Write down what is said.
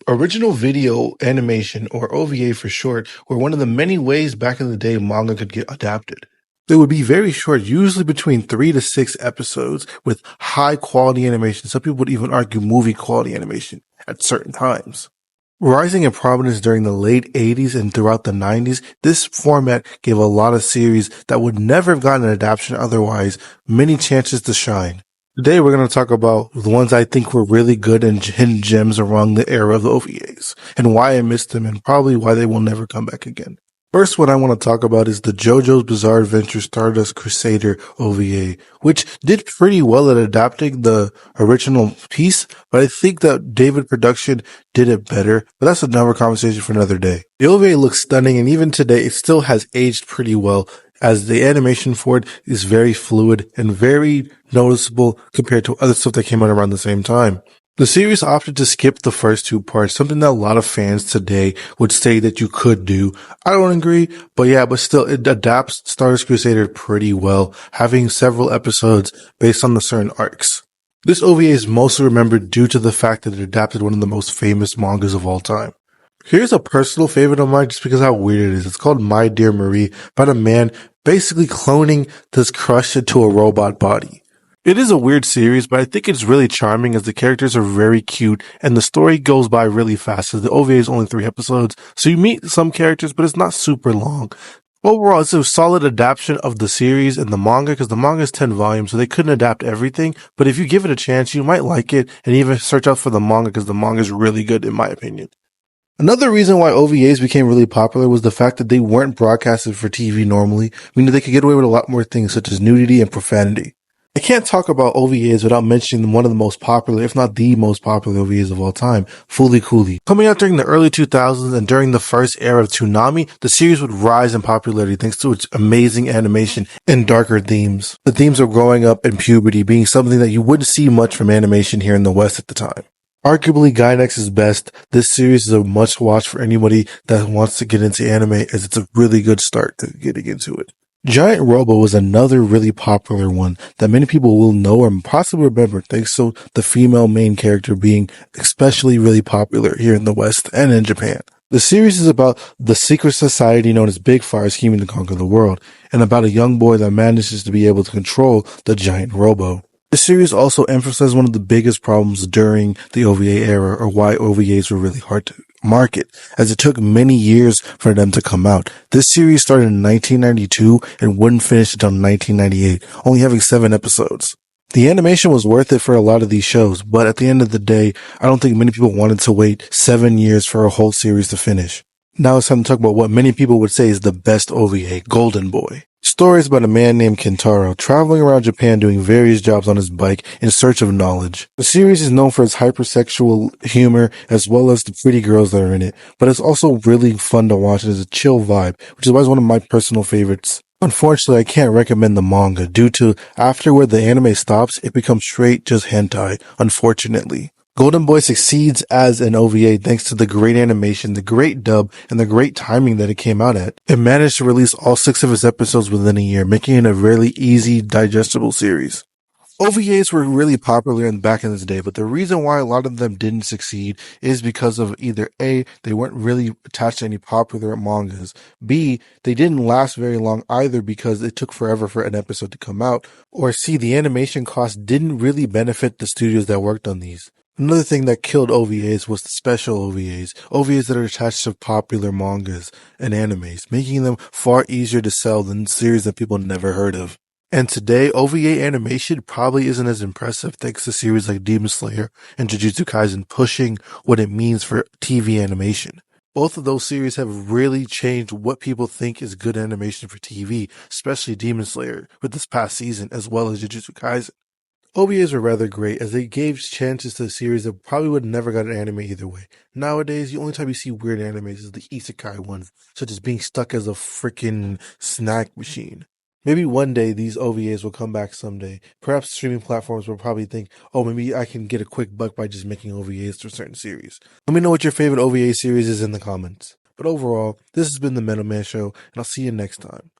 Original video animation, or OVA for short, were one of the many ways back in the day manga could get adapted. They would be very short, usually between 3 to 6 episodes, with high quality animation. Some people would even argue movie quality animation at certain times. Rising in prominence during the late 80s and throughout the 90s, this format gave a lot of series that would never have gotten an adaptation otherwise many chances to shine. Today we're going to talk about the ones I think were really good and hidden gems around the era of the OVAs, and why I missed them and probably why they will never come back again. First one I want to talk about is the JoJo's Bizarre Adventure Stardust Crusader OVA, which did pretty well at adapting the original piece, but I think that David Production did it better, but that's another conversation for another day. The OVA looks stunning, and even today it still has aged pretty well, as the animation for it is very fluid and very noticeable compared to other stuff that came out around the same time. The series opted to skip the first 2 parts, something that a lot of fans today would say that you could do. I don't agree, but still, it adapts Stardust Crusader pretty well, having several episodes based on the certain arcs. This OVA is mostly remembered due to the fact that it adapted one of the most famous mangas of all time. Here's a personal favorite of mine just because how weird it is. It's called My Dear Marie, about a man basically cloning this crush into a robot body. It is a weird series, but I think it's really charming as the characters are very cute and the story goes by really fast as the OVA is only 3 episodes, so you meet some characters, but it's not super long. Overall, it's a solid adaptation of the series and the manga because the manga is 10 volumes, so they couldn't adapt everything, but if you give it a chance, you might like it and even search out for the manga because the manga is really good in my opinion. Another reason why OVAs became really popular was the fact that they weren't broadcasted for TV normally, meaning they could get away with a lot more things such as nudity and profanity. I can't talk about OVAs without mentioning one of the most popular, if not the most popular OVAs of all time, Fooly Cooly. Coming out during the early 2000s and during the first era of Toonami, the series would rise in popularity thanks to its amazing animation and darker themes. The themes of growing up and puberty being something that you wouldn't see much from animation here in the West at the time. Arguably Gainax's best, this series is a must watch for anybody that wants to get into anime as it's a really good start to getting into it. Giant Robo was another really popular one that many people will know and possibly remember thanks to the female main character being especially really popular here in the West and in Japan. The series is about the secret society known as Big Fire scheming to conquer the world, and about a young boy that manages to be able to control the Giant Robo. The series also emphasized one of the biggest problems during the OVA era, or why OVAs were really hard to market, as it took many years for them to come out. This series started in 1992 and wouldn't finish until 1998, only having 7 episodes. The animation was worth it for a lot of these shows, but at the end of the day, I don't think many people wanted to wait 7 years for a whole series to finish. Now it's time to talk about what many people would say is the best OVA, Golden Boy. Stories about a man named Kentaro traveling around Japan doing various jobs on his bike in search of knowledge. The series is known for its hypersexual humor as well as the pretty girls that are in it, but it's also really fun to watch. It is a chill vibe, which is why it's one of my personal favorites. Unfortunately, I can't recommend the manga due to after where the anime stops, it becomes straight just hentai, unfortunately. Golden Boy succeeds as an OVA thanks to the great animation, the great dub, and the great timing that it came out at. It managed to release all 6 of its episodes within a year, making it a really easy, digestible series. OVAs were really popular back in this day, but the reason why a lot of them didn't succeed is because of either A, they weren't really attached to any popular mangas, B, they didn't last very long either because it took forever for an episode to come out, or C, the animation costs didn't really benefit the studios that worked on these. Another thing that killed OVAs was the special OVAs that are attached to popular mangas and animes, making them far easier to sell than series that people never heard of. And today, OVA animation probably isn't as impressive thanks to series like Demon Slayer and Jujutsu Kaisen pushing what it means for TV animation. Both of those series have really changed what people think is good animation for TV, especially Demon Slayer with this past season as well as Jujutsu Kaisen. OVAs were rather great as they gave chances to a series that probably would never got an anime either way. Nowadays, the only time you see weird animes is the isekai ones, such as being stuck as a freaking snack machine. Maybe one day these OVAs will come back someday. Perhaps streaming platforms will probably think, oh, maybe I can get a quick buck by just making OVAs for certain series. Let me know what your favorite OVA series is in the comments. But overall, this has been the Metal Man Show, and I'll see you next time.